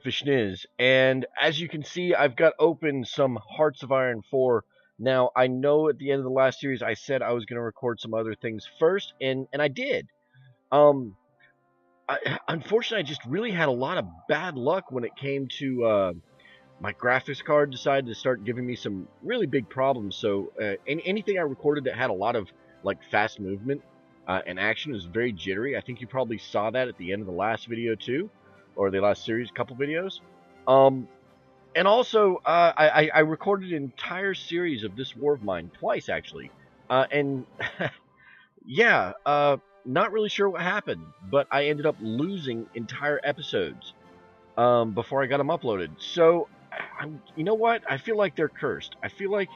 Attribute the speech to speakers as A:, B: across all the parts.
A: Alright, Vishniz, and as you can see, I've got open some Hearts of Iron 4. Now, I know at the end of the last series I said I was going to record some other things first, and I did. Unfortunately, I just really had a lot of bad luck when it came to my graphics card decided to start giving me some really big problems. So anything I recorded that had a lot of like fast movement and action was very jittery. I think you probably saw that at the end of the last video too, or the last series, couple videos. And also, I recorded an entire series of this war of mine twice actually, and yeah, not really sure what happened, but I ended up losing entire episodes before I got them uploaded. So, you know what? I feel like they're cursed. I feel like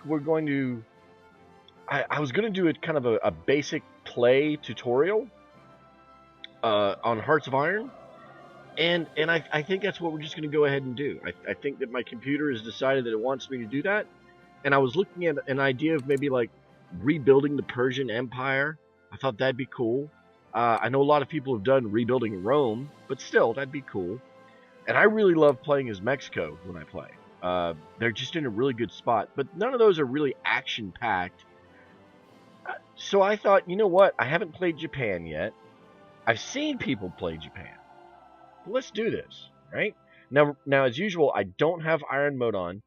A: we're going to. I was going to do it kind of a basic play tutorial on Hearts of Iron, and I think that's what we're just going to go ahead and do. I think that my computer has decided that it wants me to do that, and I was looking at an idea of maybe like rebuilding the Persian Empire. I thought that'd be cool. I know a lot of people have done rebuilding Rome, but still, that'd be cool. And I really love playing as Mexico when I play. They're just in a really good spot, but none of those are really action-packed. So I thought, you know what? I haven't played Japan yet. I've seen people play Japan. But let's do this, right? Now, as usual, I don't have Iron Man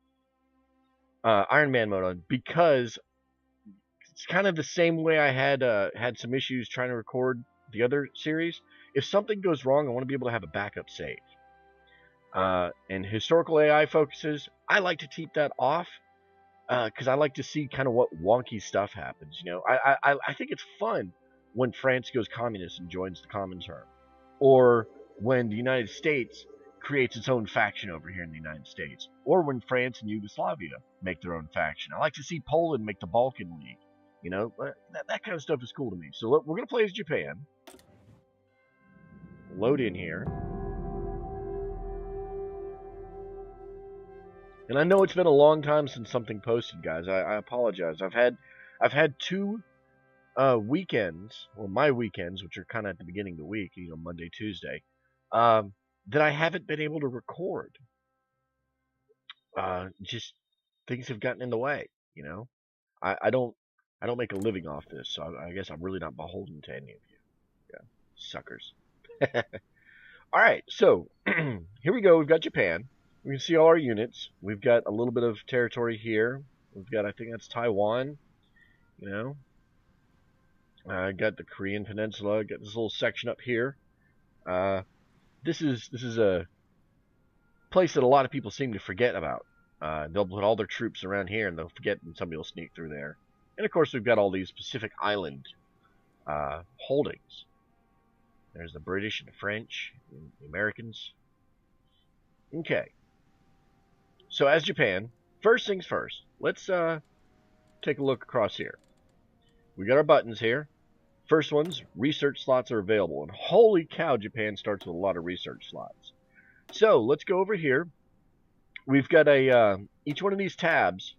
A: mode on, because it's kind of the same way I had some issues trying to record the other series. If something goes wrong, I want to be able to have a backup save. And historical AI focuses, I like to keep that off because I like to see kind of what wonky stuff happens. You know, I think it's fun when France goes communist and joins the Comintern, or when the United States creates its own faction over here in the United States, or when France and Yugoslavia make their own faction. I like to see Poland make the Balkan League. You know, that kind of stuff is cool to me. So we're going to play as Japan. Load in here. And I know it's been a long time since something posted, guys. I apologize. I've had two weekends, or my weekends, which are kind of at the beginning of the week, you know, Monday, Tuesday, that I haven't been able to record. Just things have gotten in the way, you know. I don't make a living off this, so I guess I'm really not beholden to any of you. Yeah, suckers. All right, so here we go. We've got Japan. We can see all our units. We've got a little bit of territory here. We've got, I think that's Taiwan. You know, got the Korean Peninsula. Got this little section up here. This is a place that a lot of people seem to forget about. They'll put all their troops around here, and they'll forget, and somebody will sneak through there. And of course, we've got all these Pacific Island holdings. There's the British and the French, and the Americans. Okay. So as Japan, first things first, let's take a look across here. We got our buttons here. First ones, research slots are available. And holy cow, Japan starts with a lot of research slots. So let's go over here. We've got each one of these tabs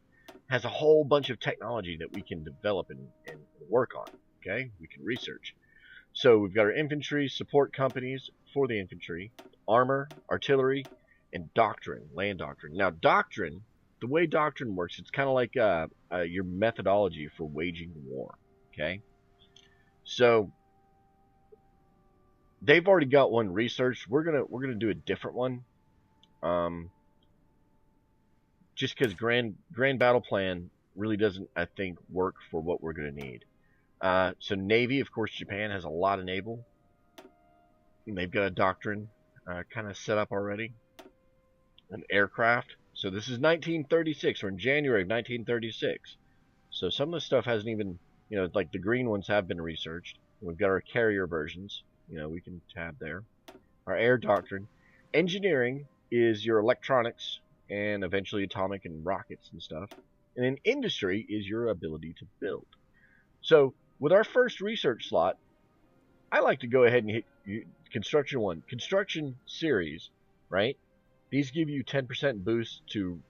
A: has a whole bunch of technology that we can develop and work on. Okay, we can research. So we've got our infantry, support companies for the infantry, armor, artillery, and doctrine, land doctrine. Now, doctrine, the way doctrine works, it's kind of like your methodology for waging war. Okay, so they've already got one researched. We're gonna do a different one. Just because grand battle plan really doesn't, I think, work for what we're gonna need. So Navy, of course, Japan has a lot of naval. And they've got a doctrine kind of set up already. An aircraft. So this is 1936, or in January of 1936. So some of the stuff hasn't even, you know, like the green ones have been researched. We've got our carrier versions. You know, we can tab there. Our air doctrine. Engineering is your electronics and eventually atomic and rockets and stuff. And then industry is your ability to build. So with our first research slot, I like to go ahead and hit construction 1. Construction series, right? These give you 10% boost to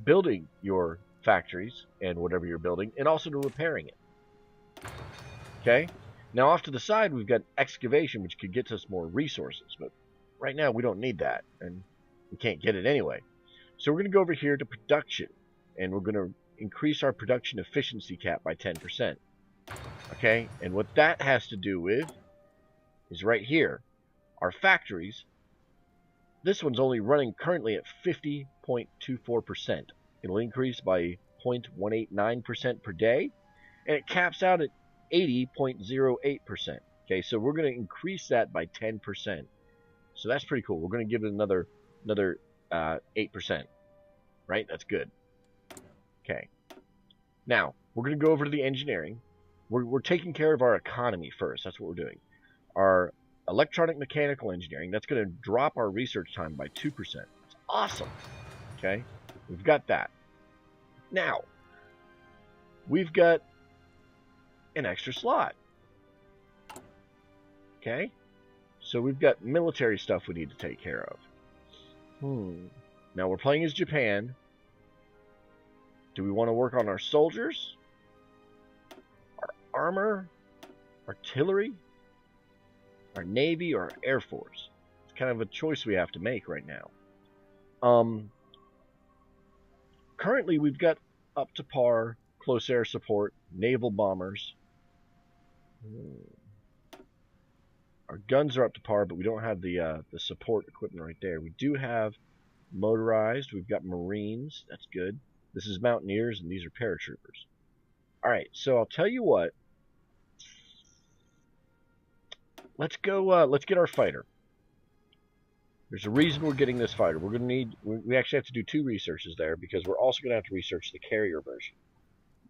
A: building your factories and whatever you're building, and also to repairing it. Okay? Now off to the side, we've got excavation, which could get us more resources, but right now we don't need that, and we can't get it anyway. So we're going to go over here to production, and we're going to increase our production efficiency cap by 10%. Okay, and what that has to do with is right here. Our factories, this one's only running currently at 50.24%. It'll increase by 0.189% per day, and it caps out at 80.08%. Okay, so we're going to increase that by 10%. So that's pretty cool. We're going to give it another 8%. Right? That's good. Okay. Now, we're going to go over to the engineering. We're taking care of our economy first. That's what we're doing. Our electronic mechanical engineering, that's going to drop our research time by 2%. That's awesome. Okay? We've got that. Now, we've got an extra slot. Okay? So we've got military stuff we need to take care of. Now we're playing as Japan. Do we want to work on our soldiers? Our armor? Artillery? Our navy or our air force? It's kind of a choice we have to make right now. Currently we've got up to par close air support, naval bombers. Our guns are up to par, but we don't have the support equipment right there. We do have motorized. We've got Marines. That's good. This is Mountaineers, and these are paratroopers. All right, so I'll tell you what. Let's go. Let's get our fighter. There's a reason we're getting this fighter. We're gonna need. We actually have to do 2 researches there because we're also gonna have to research the carrier version.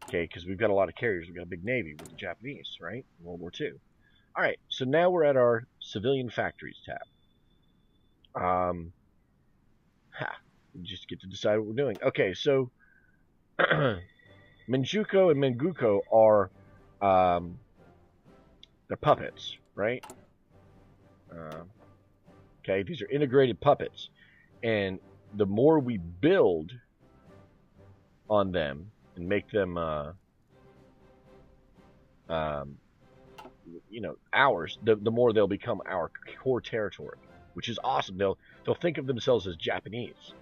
A: Okay, because we've got a lot of carriers. We've got a big navy with the Japanese, right? World War II. All right, so now we're at our civilian factories tab. We just get to decide what we're doing. Okay, so Minjuko and Menguko are they're puppets, right? Okay, these are integrated puppets, and the more we build on them and make them, ours, the more they'll become our core territory, which is awesome. They'll think of themselves as Japanese.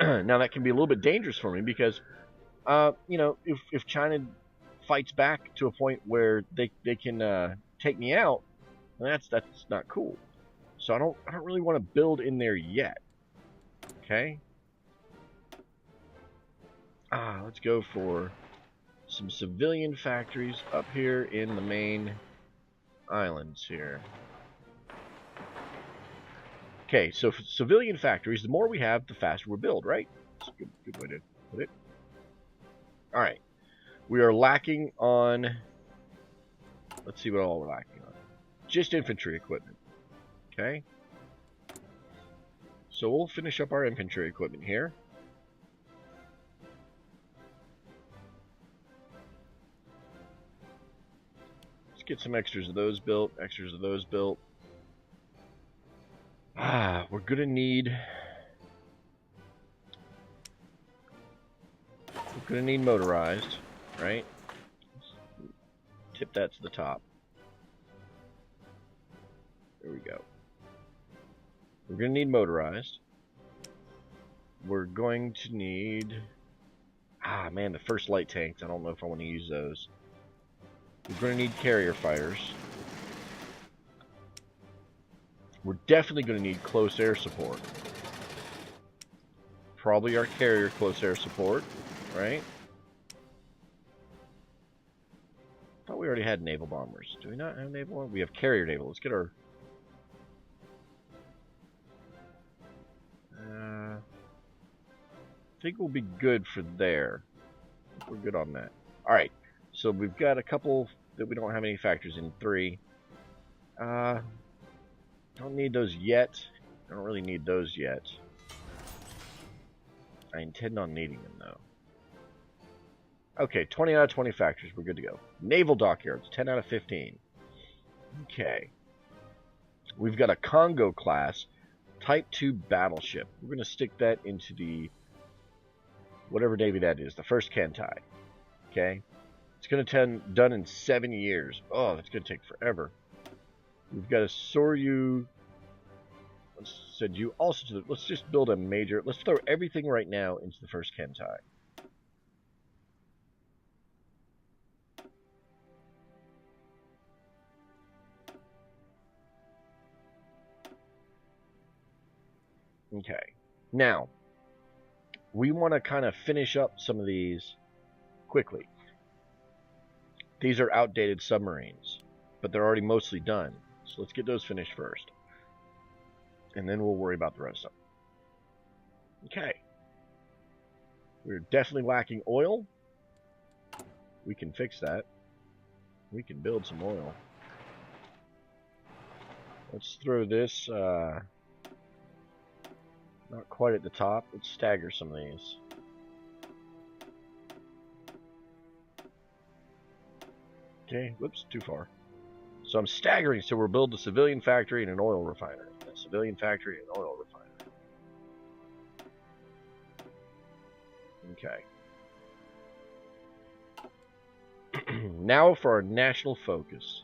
A: Now that can be a little bit dangerous for me because, if China fights back to a point where they can take me out, that's not cool. So I don't really want to build in there yet. Okay. Let's go for some civilian factories up here in the main islands here. Okay, so for civilian factories, the more we have, the faster we build, right? That's a good way to put it. All right. We are lacking on... Let's see what all we're lacking on. Just infantry equipment. Okay. So we'll finish up our infantry equipment here. Let's get some extras of those built. We're gonna need... motorized, right? Let's tip that to the top. There we go. We're gonna need motorized. We're going to need... man, the first light tanks. I don't know if I want to use those. We're gonna need carrier fighters. We're definitely going to need close air support. Probably our carrier close air support, right? I thought we already had naval bombers. Do we not have naval bombers? We have carrier naval. Let's get our... I think we'll be good for there. We're good on that. Alright, so we've got a couple that we don't have any factors in. 3. Don't need those yet. I don't really need those yet. I intend on needing them, though. Okay, 20 out of 20 factories. We're good to go. Naval dockyards, 10 out of 15. Okay. We've got a Congo class Type 2 battleship. We're going to stick that into the... whatever navy that is. The first Kentai. Okay. It's going to be done in 7 years. Oh, that's going to take forever. We've got a Soryu Let's send you also to the... Let's just build a major... Let's throw everything right now into the first Kentai. Okay. Now, we want to kind of finish up some of these quickly. These are outdated submarines, but they're already mostly done. So let's get those finished first. And then we'll worry about the rest of them. Okay. We're definitely lacking oil. We can fix that. We can build some oil. Let's throw this, not quite at the top. Let's stagger some of these. Okay, whoops, too far. So I'm staggering, so we're building a civilian factory and an oil refinery. A civilian factory and an oil refinery. Okay. Now for our national focus.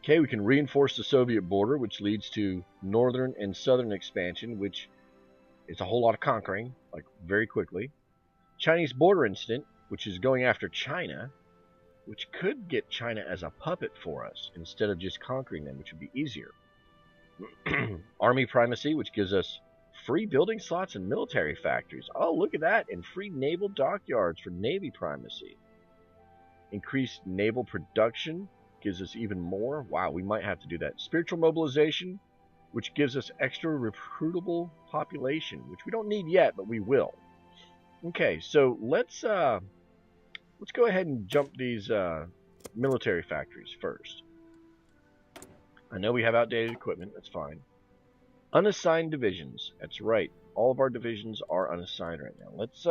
A: Okay, we can reinforce the Soviet border, which leads to northern and southern expansion, which is a whole lot of conquering, like very quickly. Chinese border incident, which is going after China, which could get China as a puppet for us instead of just conquering them, which would be easier. Army primacy, which gives us free building slots and military factories. Oh, look at that. And free naval dockyards for Navy primacy. Increased naval production gives us even more. Wow, we might have to do that. Spiritual mobilization, which gives us extra recruitable population, which we don't need yet, but we will. Okay, so let's go ahead and jump these military factories first. I know we have outdated equipment. That's fine. Unassigned divisions. That's right. All of our divisions are unassigned right now. Let's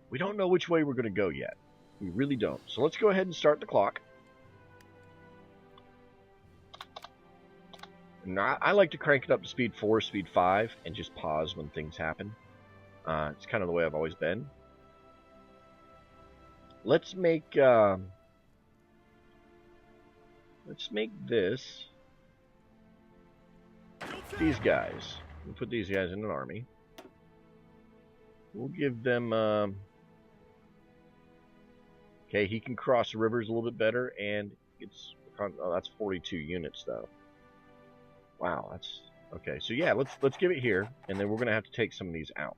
A: we don't know which way we're going to go yet. We really don't. So let's go ahead and start the clock. And I like to crank it up to speed 4, speed 5, and just pause when things happen. It's kind of the way I've always been. Let's make this these guys. We'll put these guys in an army. We'll give them okay, he can cross rivers a little bit better, and it's oh, that's 42 units though. Wow, that's okay. So yeah, let's give it here, and then we're gonna have to take some of these out.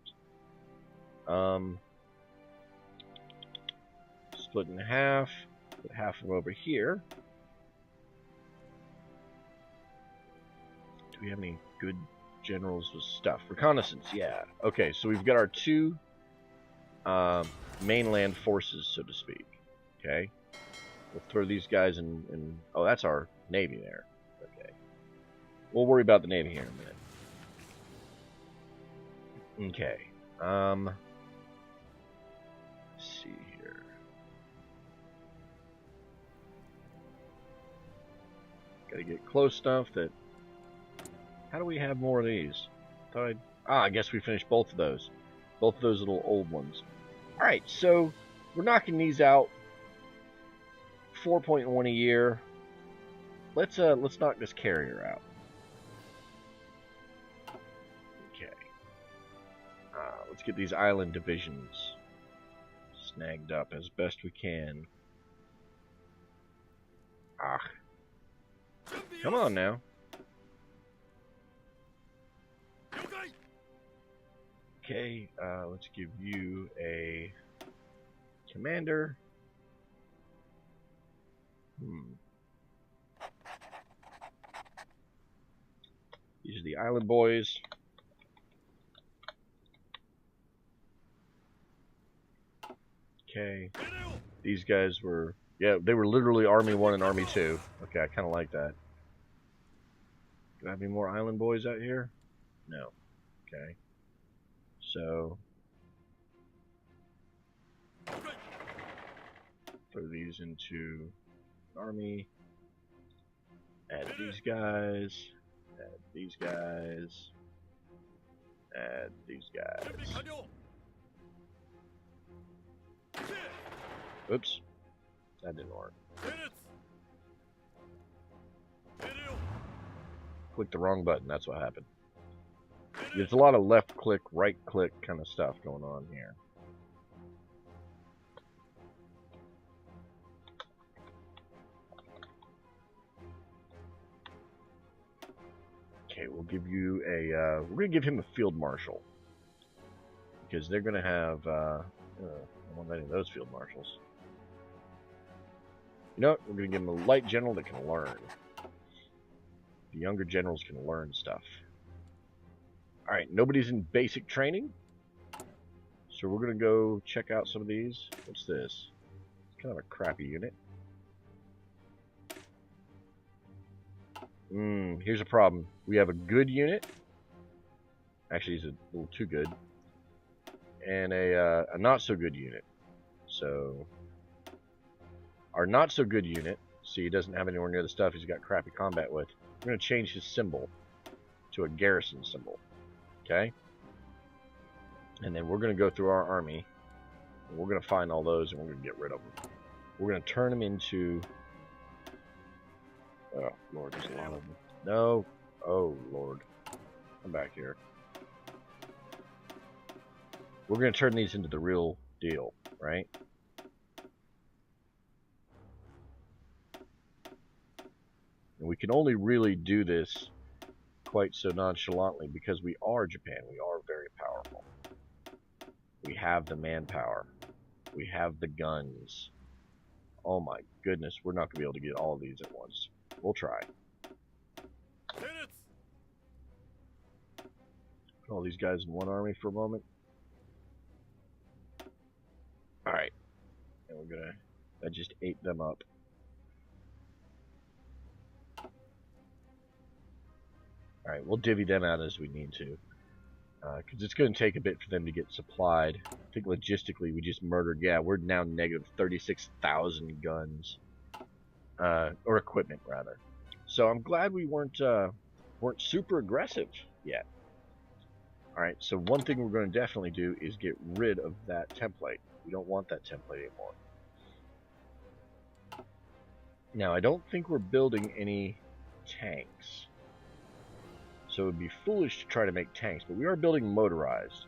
A: Split in half. Put half of them over here. Do we have any good generals with stuff? Reconnaissance, yeah. Okay, so we've got our two mainland forces, so to speak. Okay, we'll throw these guys in. Oh, that's our navy there. Okay, we'll worry about the navy here in a minute. Okay. Let's see here. Gotta get close enough that. How do we have more of these? I guess we finished both of those. Both of those little old ones. Alright, so we're knocking these out. 4.1 a year. Let's knock this carrier out. Okay. Let's get these island divisions snagged up as best we can. Come on now. Okay, let's give you a commander. These are the island boys. Okay, these guys were, yeah, they were literally Army 1 and Army 2. Okay, I kind of like that. Do I have any more island boys out here? No. Okay. So, throw these into army. Add these guys. Add these guys. Add these guys. Oops. That didn't work. Clicked the wrong button. That's what happened. There's a lot of left click, right click kind of stuff going on here. Okay, we'll give you a. We're gonna give him a field marshal because they're gonna have. I don't want any of those field marshals. You know what? We're gonna give him a light general that can learn. The younger generals can learn stuff. All right, nobody's in basic training, so we're gonna go check out some of these. What's this? It's kind of a crappy unit. Here's a problem. We have a good unit. Actually, he's a little too good. And a not so good unit. So our not so good unit, see, he doesn't have anywhere near the stuff he's got crappy combat with. We're going to change his symbol to a garrison symbol. Okay? And then we're going to go through our army. And we're going to find all those and we're going to get rid of them. We're going to turn them into... Oh, Lord, there's a lot of them. No. Oh, Lord. Come back here. We're going to turn these into the real deal, right? And we can only really do this quite so nonchalantly because we are Japan. We are very powerful. We have the manpower. We have the guns. Oh my goodness, we're not going to be able to get all of these at once. We'll try. Put all these guys in one army for a moment. Alright. And we're gonna... That just ate them up. Alright, we'll divvy them out as we need to. Because it's going to take a bit for them to get supplied. I think logistically we just murdered... Yeah, we're now negative 36,000 guns. Or equipment, rather. So I'm glad we weren't super aggressive yet. Alright, so one thing we're going to definitely do is get rid of that template. We don't want that template anymore. Now, I don't think we're building any tanks. So it would be foolish to try to make tanks, but we are building motorized.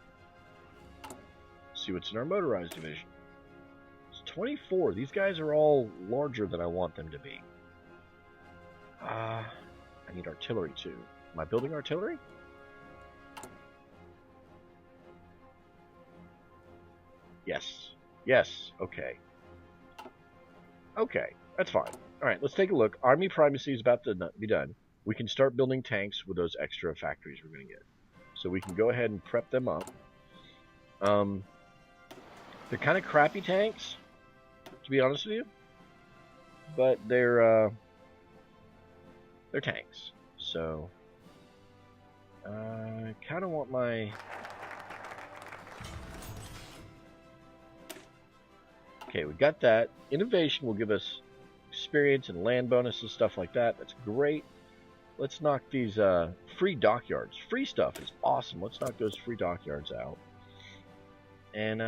A: Let's see what's in our motorized division. It's 24. These guys are all larger than I want them to be. I need artillery too. Am I building artillery? Yes. Yes. Okay. Okay. That's fine. Alright, let's take a look. Army primacy is about to be done. We can start building tanks with those extra factories we're going to get. So we can go ahead and prep them up. They're kind of crappy tanks, to be honest with you. But they're tanks. So I kind of want my... Okay, we got that. Innovation will give us experience and land bonuses, stuff like that. That's great. Let's knock these free dockyards. Free stuff is awesome. Let's knock those free dockyards out. And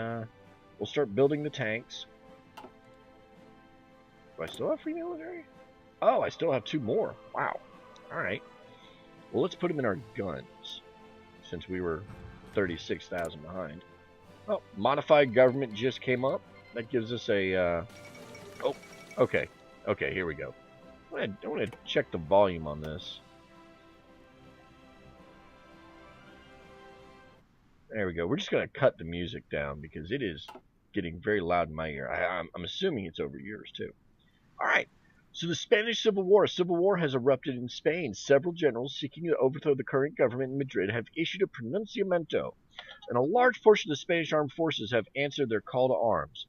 A: we'll start building the tanks. Do I still have free military? Oh, I still have 2 more. Wow. Alright. Well, let's put them in our guns, since we were 36,000 behind. Oh, modified government just came up. That gives us a... Oh, okay. Okay, here we go. I want to check the volume on this. There we go. We're just going to cut the music down because it is getting very loud in my ear. I'm assuming it's over yours too. Alright, so the Spanish Civil War. A civil war has erupted in Spain. Several generals seeking to overthrow the current government in Madrid have issued a pronunciamiento, and a large portion of the Spanish armed forces have answered their call to arms.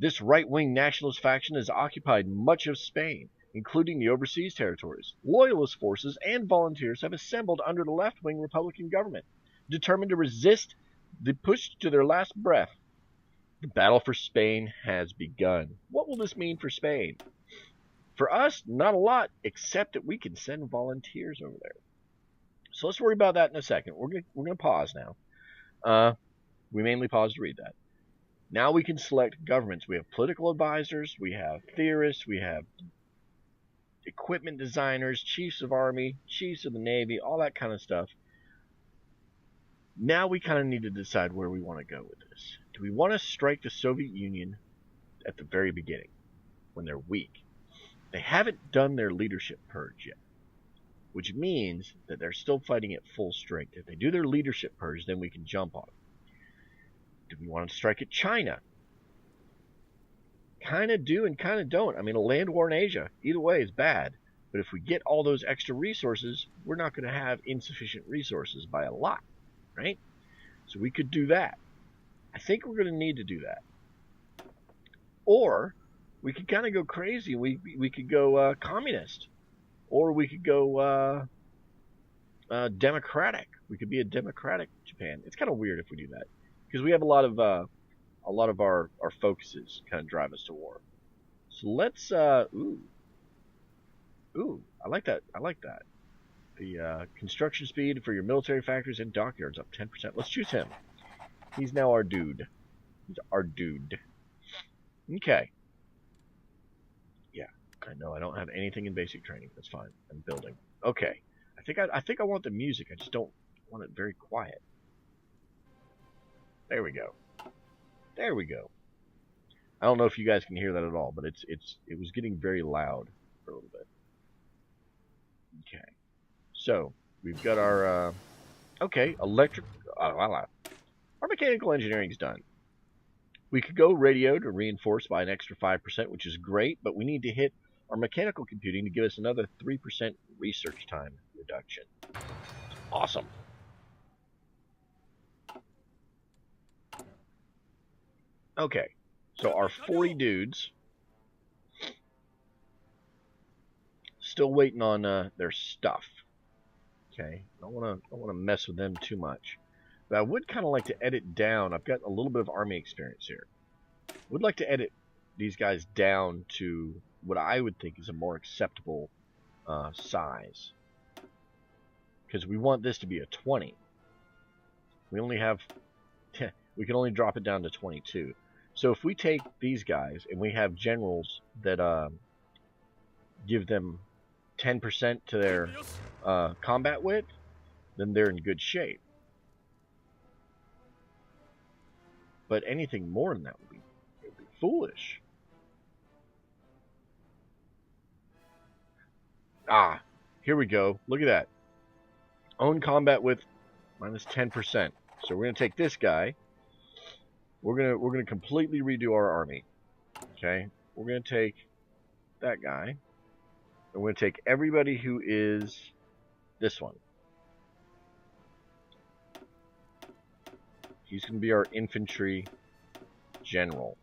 A: This right-wing nationalist faction has occupied much of Spain, including the overseas territories. Loyalist forces and volunteers have assembled under the left-wing Republican government, determined to resist the push to their last breath. The battle for Spain has begun. What will this mean for Spain? For us, not a lot, except that we can send volunteers over there. So let's worry about that in a second. We're gonna pause now. We mainly pause to read that. Now we can select governments. We have political advisors, we have theorists, we have equipment designers, chiefs of army, chiefs of the navy, all that kind of stuff. Now we kind of need to decide where we want to go with this. Do we want to strike the Soviet Union at the very beginning, when they're weak? They haven't done their leadership purge yet, which means that they're still fighting at full strength. If they do their leadership purge, then we can jump on them. Do we want to strike at China? Kind of do and kind of don't. I mean, a land war in Asia, either way, is bad. But if we get all those extra resources, we're not going to have insufficient resources by a lot, right? So we could do that. I think we're going to need to do that. Or we could kind of go crazy. We could go communist. Or we could go democratic. We could be a democratic Japan. It's kind of weird if we do that. Because we have a lot of our focuses kind of drive us to war. So let's ooh, I like that. I like that. The construction speed for your military factories and dockyards up 10%. Let's choose him. He's now our dude. He's our dude. Okay. Yeah, I know I don't have anything in basic training. That's fine. I'm building. Okay. I think I want the music. I just don't want it very quiet. There we go. There we go. I don't know if you guys can hear that at all, but it was getting very loud for a little bit. Okay. So, we've got our okay, electric our mechanical engineering's done. We could go radio to reinforce by an extra 5%, which is great, but we need to hit our mechanical computing to give us another 3% research time reduction. Awesome. Okay, so our 40 dudes still waiting on their stuff. Okay, I don't want to mess with them too much, but I would kind of like to edit down. I've got a little bit of army experience here. Would like to edit these guys down to what I would think is a more acceptable size, because we want this to be a 20. We only have we can only drop it down to 22. So if we take these guys and we have generals that give them 10% to their combat wit, then they're in good shape. But anything more than that would be foolish. Ah, here we go. Look at that. Own combat with minus 10%. So we're gonna take this guy. We're gonna completely redo our army. Okay? We're gonna take that guy. And we're gonna take everybody who is this one. He's gonna be our infantry general.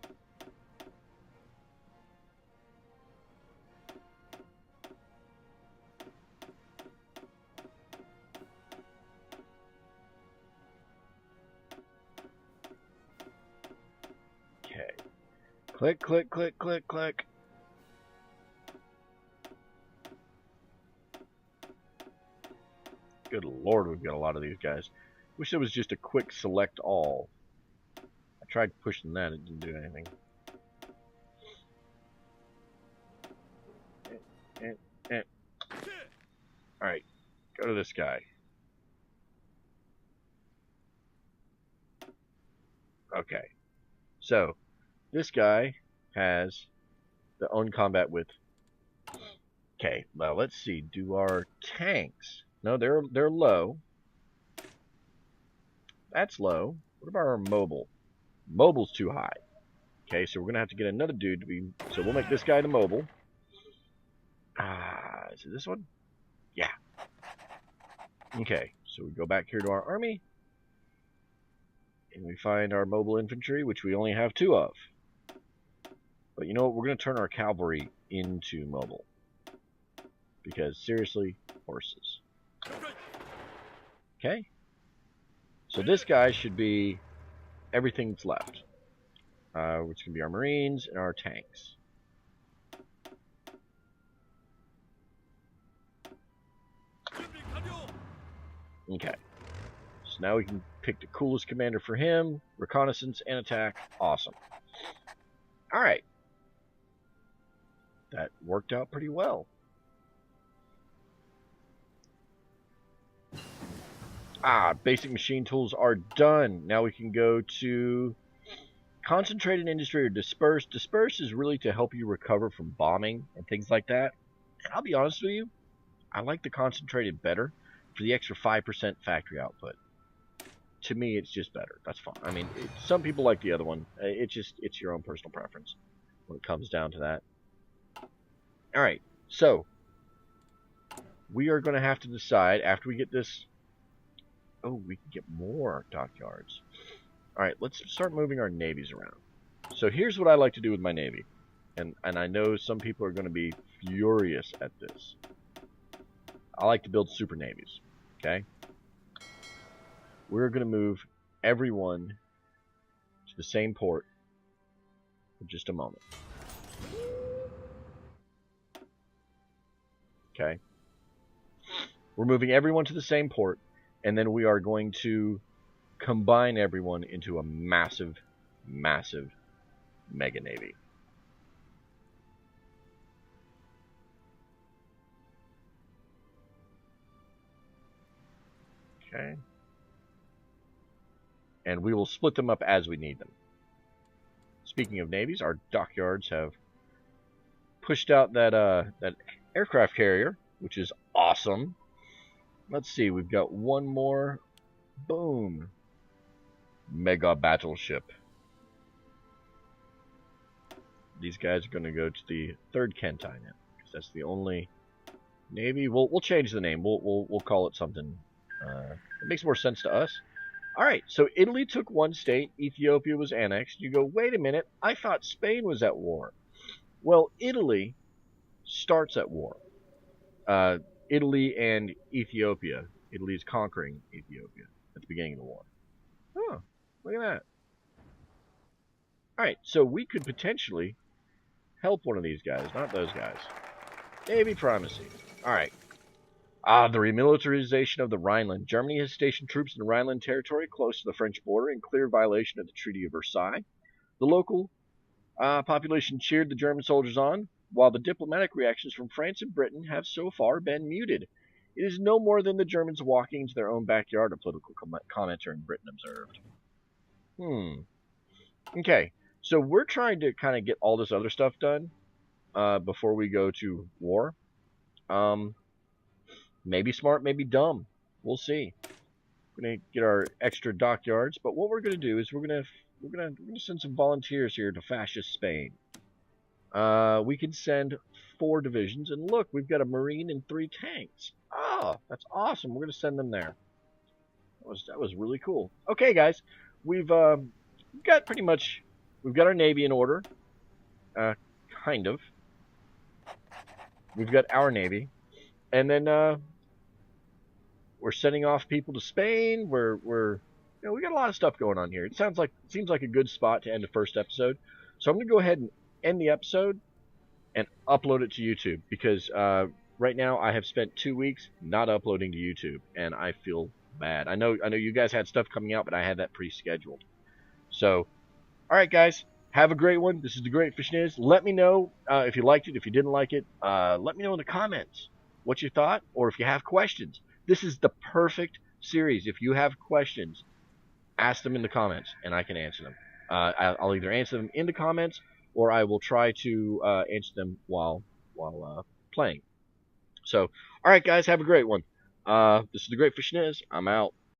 A: Click, click, click, click, click. Good lord, we've got a lot of these guys. Wish there was just a quick select all. I tried pushing that, it didn't do anything. Alright, go to this guy. Okay, so this guy has the own combat with. Okay, well let's see. Do our tanks? No, they're low. That's low. What about our mobile? Mobile's too high. Okay, so we're gonna have to get another dude to be. So we'll make this guy the mobile. Is it this one? Yeah. Okay, so we go back here to our army, and we find our mobile infantry, which we only have 2 of. But you know what? We're going to turn our cavalry into mobile. Because, seriously, horses. Okay? So this guy should be everything that's left. Which can be our marines and our tanks. Okay. So now we can pick the coolest commander for him. Reconnaissance and attack. Awesome. Alright. That worked out pretty well. Basic machine tools are done. Now we can go to concentrated industry or disperse. Disperse is really to help you recover from bombing and things like that. And I'll be honest with you, I like the concentrated better for the extra 5% factory output. To me, it's just better. That's fine. I mean, some people like the other one. It's your own personal preference when it comes down to that. All right, so we are going to have to decide after we get this. Oh, we can get more dockyards. All right, let's start moving our navies around. So here's what I like to do with my navy, and I know some people are going to be furious at this. I like to build super navies. Okay, we're going to move everyone to the same port for just a moment. Okay, we're moving everyone to the same port, and then we are going to combine everyone into a massive, massive mega navy. Okay. And we will split them up as we need them. Speaking of navies, our dockyards have pushed out that aircraft carrier, which is awesome. Let's see, we've got one more. Boom. Mega battleship. These guys are going to go to the third Kentai now, because that's the only navy. We'll change the name. We'll call it something. It makes more sense to us. All right, so Italy took one state. Ethiopia was annexed. You go, wait a minute. I thought Spain was at war. Well, Italy starts at war. Italy and Ethiopia. Italy's conquering Ethiopia at the beginning of the war. Oh, look at that. All right, so we could potentially help one of these guys, not those guys. Navy primacy. All right. The remilitarization of the Rhineland. Germany has stationed troops in the Rhineland territory close to the French border in clear violation of the Treaty of Versailles. The local population cheered the German soldiers on, while the diplomatic reactions from France and Britain have so far been muted. It is no more than the Germans walking into their own backyard, a political commenter in Britain observed. Okay, so we're trying to kind of get all this other stuff done before we go to war. Maybe smart, maybe dumb. We'll see. We're gonna get our extra dockyards, but what we're gonna do is we're gonna send some volunteers here to fascist Spain. We can send 4 divisions, and look, we've got a marine and 3 tanks. Oh, that's awesome. We're gonna send them there. That was really cool. Okay, guys, we've got pretty much we've got our navy in order. Kind of. We've got our navy, and then we're sending off people to Spain. We got a lot of stuff going on here. It seems like a good spot to end the first episode. So I'm gonna go ahead and end the episode and upload it to YouTube because right now I have spent 2 weeks not uploading to YouTube, and I feel bad. I know you guys had stuff coming out, but I had that pre-scheduled. So, all right, guys, have a great one. This is the Great Fish Niz. Let me know if you liked it, if you didn't like it. Let me know in the comments what you thought, or if you have questions. This is the perfect series. If you have questions, ask them in the comments, and I can answer them. I'll either answer them in the comments, or I will try to answer them while playing. So, all right, guys, have a great one. This is the Great Fish Niz. I'm out.